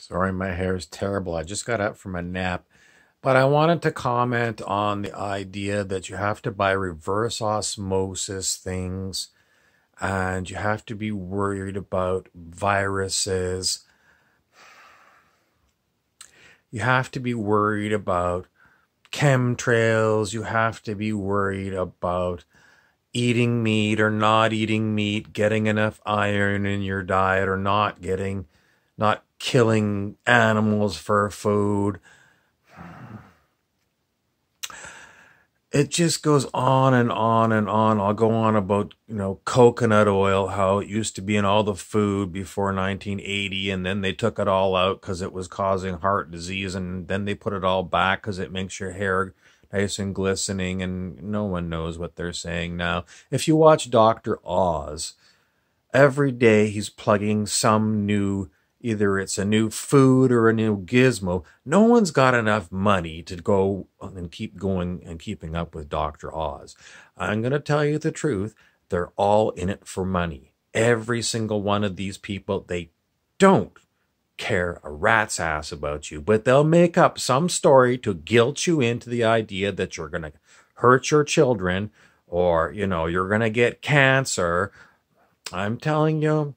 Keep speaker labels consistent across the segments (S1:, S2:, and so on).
S1: Sorry, my hair is terrible. I just got up from a nap. But I wanted to comment on the idea that you have to buy reverse osmosis things and you have to be worried about viruses. You have to be worried about chemtrails. You have to be worried about eating meat or not eating meat, getting enough iron in your diet or not killing animals for food. It just goes on and on and on. I'll go on about, coconut oil, how it used to be in all the food before 1980, and then they took it all out because it was causing heart disease, and then they put it all back because it makes your hair nice and glistening, and no one knows what they're saying now. If you watch Dr. Oz, every day he's plugging some new, either it's a new food or a new gizmo. No one's got enough money to go and keep going and keeping up with Dr. Oz. I'm going to tell you the truth. They're all in it for money. Every single one of these people, they don't care a rat's ass about you, but they'll make up some story to guilt you into the idea that you're going to hurt your children or, you're going to get cancer. I'm telling you,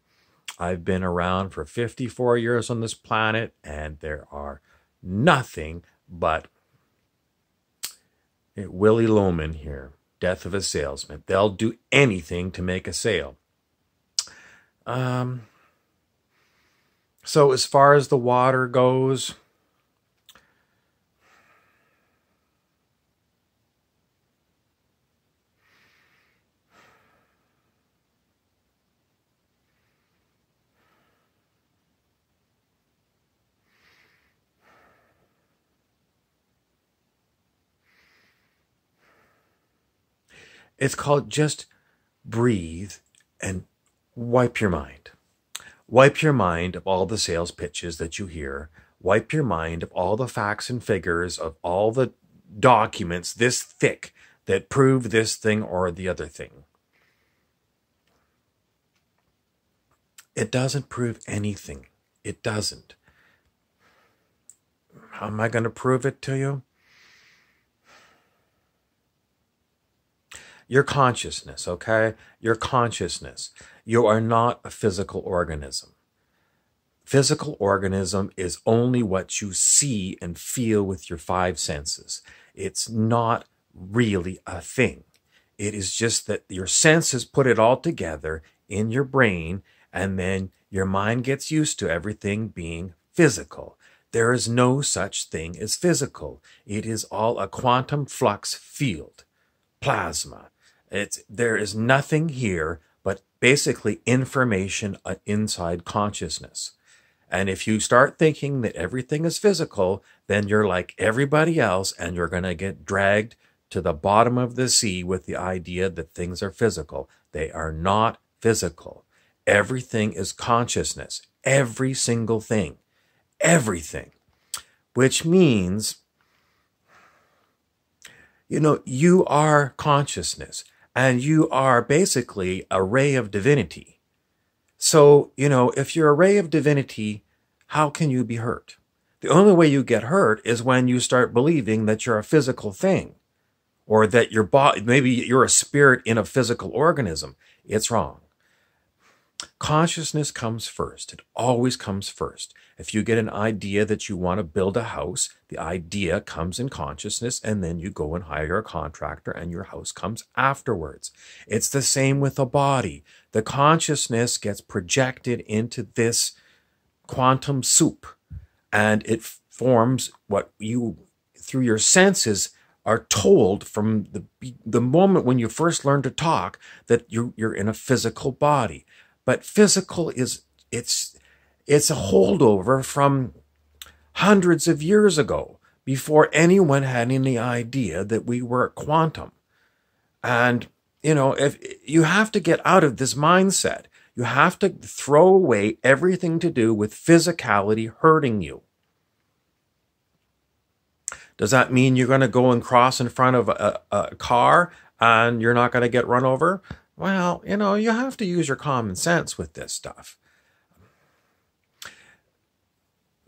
S1: I've been around for 54 years on this planet, and there are nothing but Willie Loman here, death of a salesman. They'll do anything to make a sale. So as far as the water goes, it's called just breathe and wipe your mind. Wipe your mind of all the sales pitches that you hear. Wipe your mind of all the facts and figures, of all the documents this thick that prove this thing or the other thing. It doesn't prove anything. It doesn't. How am I going to prove it to you? Your consciousness, okay? Your consciousness. You are not a physical organism. Physical organism is only what you see and feel with your five senses. It's not really a thing. It is just that your senses put it all together in your brain, and then your mind gets used to everything being physical. There is no such thing as physical. It is all a quantum flux field, plasma. There is nothing here but basically information inside consciousness. And if you start thinking that everything is physical, then you're like everybody else, and you're going to get dragged to the bottom of the sea with the idea that things are physical. They are not physical. Everything is consciousness. Every single thing. Everything. Which means, you are consciousness. And you are basically a ray of divinity. So, if you're a ray of divinity, how can you be hurt? The only way you get hurt is when you start believing that you're a physical thing, or that your body, maybe you're a spirit in a physical organism. It's wrong. Consciousness comes first. It always comes first. If you get an idea that you want to build a house, the idea comes in consciousness, and then you go and hire a contractor, and your house comes afterwards. It's the same with the body. The consciousness gets projected into this quantum soup, and it forms what you, through your senses, are told from the moment when you first learn to talk that you're in a physical body. But physical it's a holdover from hundreds of years ago, before anyone had any idea that we were quantum. And, if you have to get out of this mindset, you have to throw away everything to do with physicality hurting you. Does that mean you're going to go and cross in front of a car and you're not going to get run over? Well, you have to use your common sense with this stuff.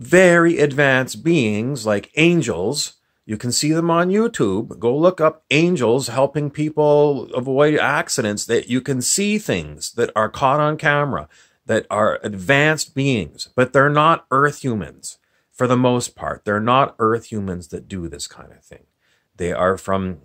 S1: very advanced beings like angels. You can see them on YouTube. Go look up angels helping people avoid accidents. That you can see things that are caught on camera that are advanced beings, but they're not Earth humans for the most part. They're not Earth humans that do this kind of thing. They are from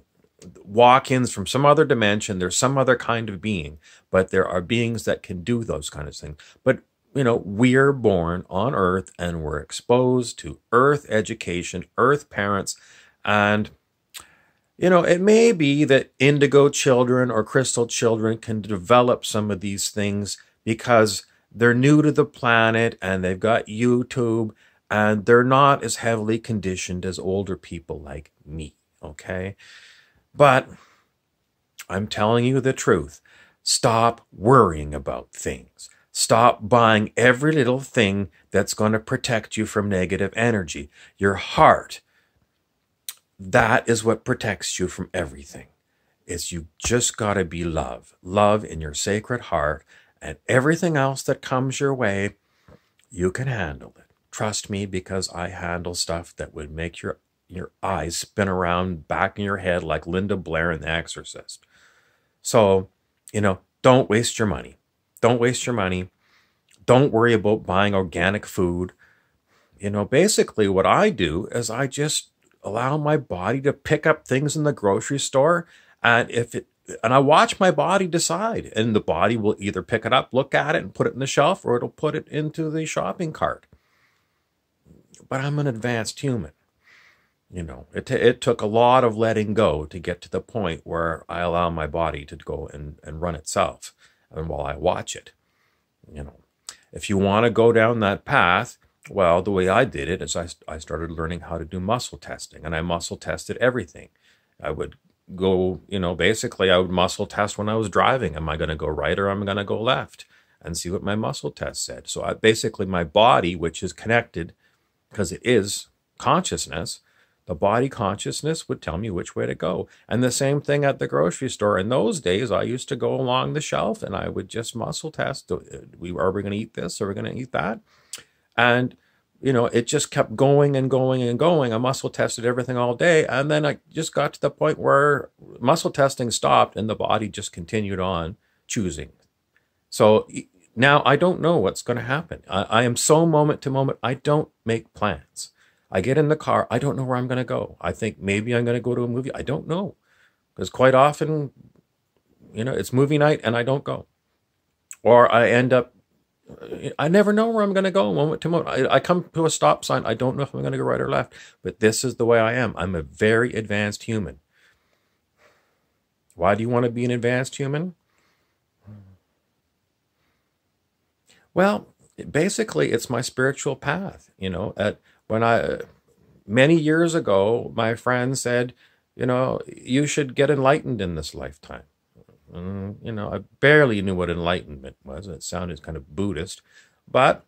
S1: walk-ins from some other dimension. There's some other kind of being, but there are beings that can do those kind of things. But we're born on Earth and we're exposed to Earth education, Earth parents, and it may be that indigo children or crystal children can develop some of these things because they're new to the planet and they've got YouTube and they're not as heavily conditioned as older people like me, okay? But I'm telling you the truth. Stop worrying about things. Stop buying every little thing that's going to protect you from negative energy. Your heart, that is what protects you from everything. You just got to be love. Love in your sacred heart, and everything else that comes your way, you can handle it. Trust me, because I handle stuff that would make your eyes spin around back in your head like Linda Blair in The Exorcist. So, don't waste your money. Don't waste your money. Don't worry about buying organic food. Basically what I do is I just allow my body to pick up things in the grocery store, and I watch my body decide, and the body will either pick it up, look at it, and put it in the shelf, or it'll put it into the shopping cart. But I'm an advanced human. It took a lot of letting go to get to the point where I allow my body to go and run itself, and while I watch it. If you want to go down that path, well, the way I did it is I started learning how to do muscle testing, and I muscle tested everything. I would go, basically I would muscle test when I was driving. Am I going to go right or am I going to go left? And see what my muscle test said. So basically my body, which is connected, because it is consciousness, the body consciousness would tell me which way to go. And the same thing at the grocery store. In those days, I used to go along the shelf and I would just muscle test. Are we going to eat this? Are we going to eat that? And, it just kept going and going and going. I muscle tested everything all day. And then I just got to the point where muscle testing stopped and the body just continued on choosing. So now I don't know what's going to happen. I am so moment to moment. I don't make plans. I get in the car. I don't know where I'm going to go. I think maybe I'm going to go to a movie. I don't know. Because quite often, it's movie night and I don't go. Or I end up, I never know where I'm going to go moment to moment. I come to a stop sign. I don't know if I'm going to go right or left. But this is the way I am. I'm a very advanced human. Why do you want to be an advanced human? Well, basically, it's my spiritual path. Many years ago, my friend said, you should get enlightened in this lifetime. I barely knew what enlightenment was. It sounded kind of Buddhist, but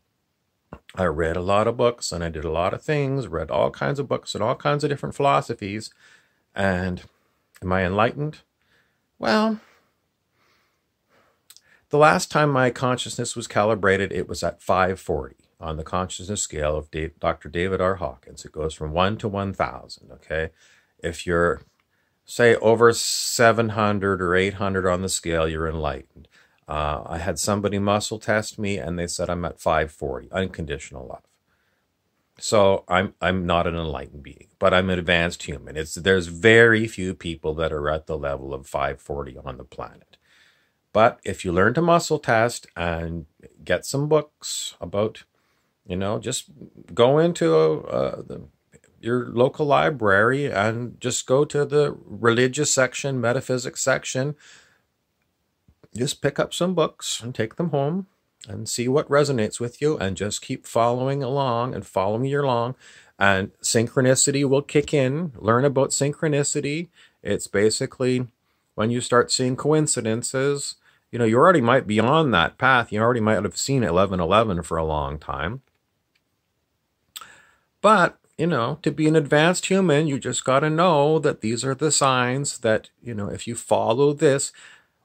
S1: I read a lot of books and I did a lot of things, read all kinds of books and all kinds of different philosophies. And am I enlightened? Well, the last time my consciousness was calibrated, it was at 540 on the consciousness scale of Dr. David R. Hawkins. It goes from 1 to 1,000, okay? If you're, say, over 700 or 800 on the scale, you're enlightened. I had somebody muscle test me, and they said I'm at 540, unconditional love. So I'm not an enlightened being, but I'm an advanced human. There's very few people that are at the level of 540 on the planet. But if you learn to muscle test and get some books about, just go into your local library and just go to the religious section, metaphysics section. Just pick up some books and take them home and see what resonates with you and just keep following along and following along. And synchronicity will kick in. Learn about synchronicity. It's basically when you start seeing coincidences. You already might be on that path. You already might have seen 1111 for a long time. But, to be an advanced human, you just got to know that these are the signs that, if you follow this,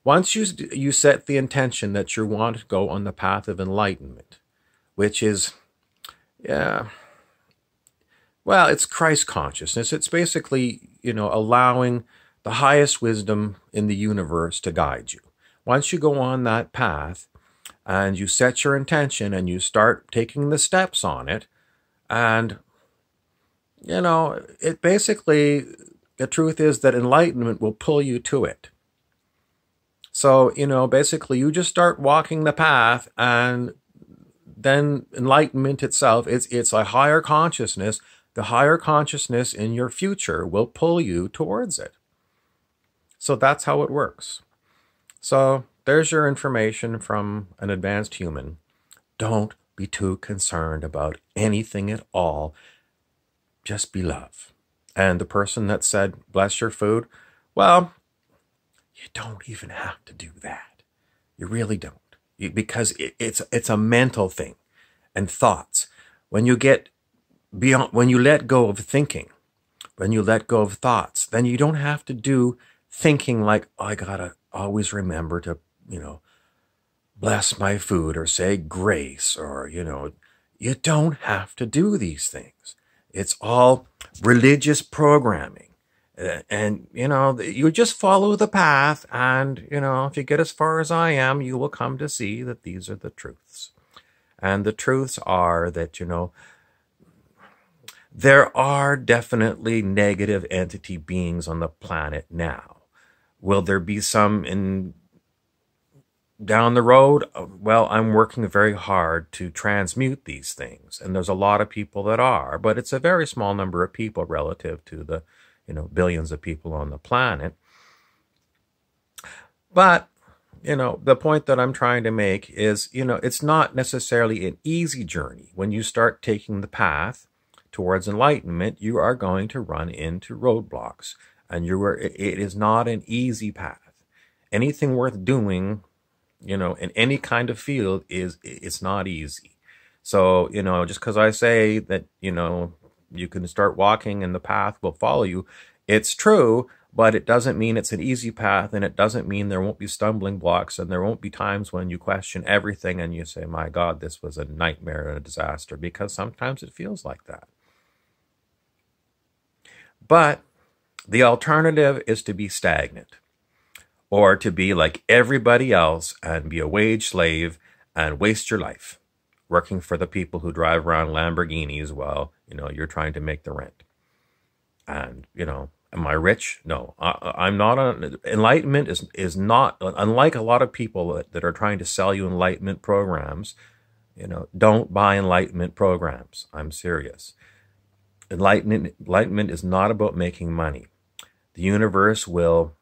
S1: once you set the intention that you want to go on the path of enlightenment, which is, Well, it's Christ consciousness. It's basically, allowing the highest wisdom in the universe to guide you. Once you go on that path and you set your intention and you start taking the steps on it, and, it basically, the truth is that enlightenment will pull you to it. So, basically you just start walking the path, and then enlightenment itself, it's a higher consciousness. The higher consciousness in your future will pull you towards it. So that's how it works. So there's your information from an advanced human. Don't be too concerned about anything at all. Just be love. And the person that said, bless your food, well, you don't even have to do that. You really don't. Because it's a mental thing and thoughts. When you get beyond, when you let go of thinking, when you let go of thoughts, then you don't have to do thinking like, oh, I gotta always remember to, bless my food or say grace, or, you don't have to do these things. It's all religious programming. And, you just follow the path, and, if you get as far as I am, you will come to see that these are the truths. And the truths are that, there are definitely negative entity beings on the planet now. Will there be some down the road? Well, I'm working very hard to transmute these things. And there's a lot of people that are, but it's a very small number of people relative to the billions of people on the planet. But, the point that I'm trying to make is, it's not necessarily an easy journey. When you start taking the path towards enlightenment, you are going to run into roadblocks, and it is not an easy path. Anything worth doing, in any kind of field it's not easy. So, just because I say that, you can start walking and the path will follow you, it's true, but it doesn't mean it's an easy path, and it doesn't mean there won't be stumbling blocks, and there won't be times when you question everything and you say, my God, this was a nightmare and a disaster, because sometimes it feels like that. But the alternative is to be stagnant, or to be like everybody else and be a wage slave and waste your life working for the people who drive around Lamborghinis while, you're trying to make the rent. And, am I rich? No, I'm not. Enlightenment is not, unlike a lot of people that are trying to sell you enlightenment programs, don't buy enlightenment programs. I'm serious. Enlightenment is not about making money. The universe will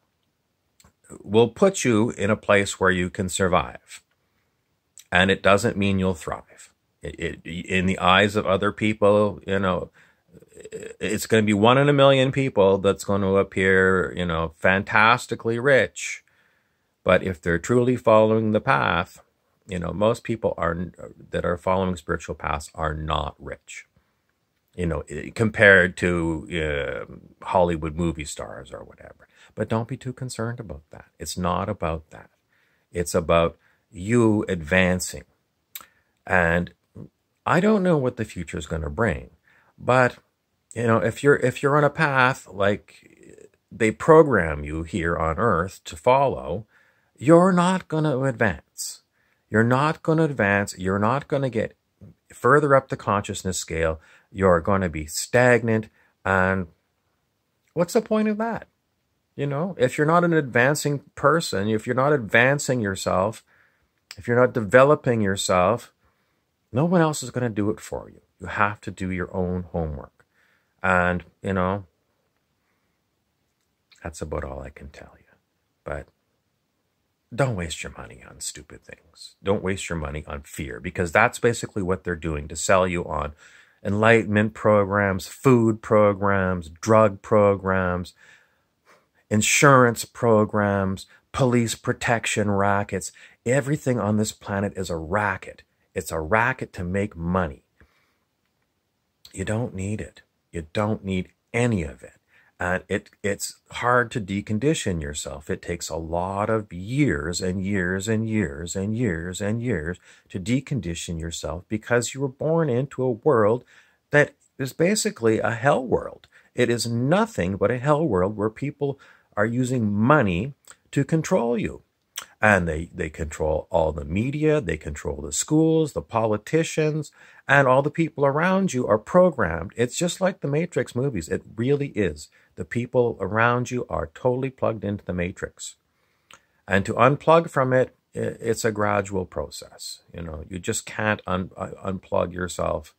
S1: put you in a place where you can survive. And it doesn't mean you'll thrive. In the eyes of other people, it's going to be 1 in a million people that's going to appear, fantastically rich. But if they're truly following the path, most people that are following spiritual paths are not rich. Compared to Hollywood movie stars or whatever. But don't be too concerned about that. It's not about that. It's about you advancing. And I don't know what the future is going to bring, but if you're on a path like they program you here on Earth to follow, you're not going to advance. You're not going to advance. You're not going to get further up the consciousness scale. You're going to be stagnant. And what's the point of that? If you're not an advancing person, if you're not advancing yourself, if you're not developing yourself, no one else is going to do it for you. You have to do your own homework. And, that's about all I can tell you. But don't waste your money on stupid things. Don't waste your money on fear, because that's basically what they're doing to sell you on enlightenment programs, food programs, drug programs, insurance programs, police protection rackets. Everything on this planet is a racket. It's a racket to make money. You don't need it. You don't need any of it. And it's hard to decondition yourself. It takes a lot of years and years and years and years and years to decondition yourself, because you were born into a world that is basically a hell world. It is nothing but a hell world where people are using money to control you. And they control all the media, they control the schools, the politicians, and all the people around you are programmed. It's just like the Matrix movies. It really is. The people around you are totally plugged into the Matrix. And to unplug from it, it's a gradual process. You know, you just can't unplug yourself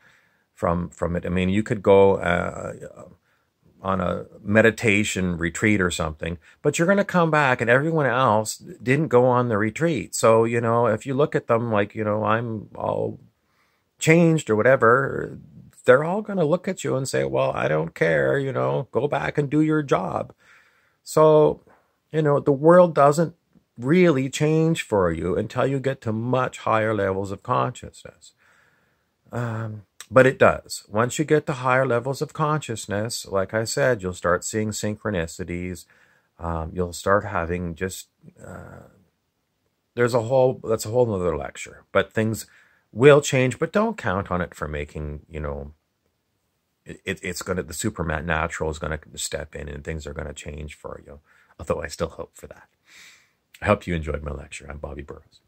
S1: from it. I mean, you could go on a meditation retreat or something, but you're going to come back and everyone else didn't go on the retreat. So, you know, if you look at them like, you know, I'm all changed or whatever, they're all going to look at you and say, well, I don't care, you know, go back and do your job. So, you know, the world doesn't really change for you until you get to much higher levels of consciousness. But it does. Once you get to higher levels of consciousness, like I said, you'll start seeing synchronicities. You'll start having just, that's a whole other lecture. But things will change, but don't count on it for making, you know, the supernatural is going to step in and things are going to change for you. Although I still hope for that. I hope you enjoyed my lecture. I'm Bobby Burrows.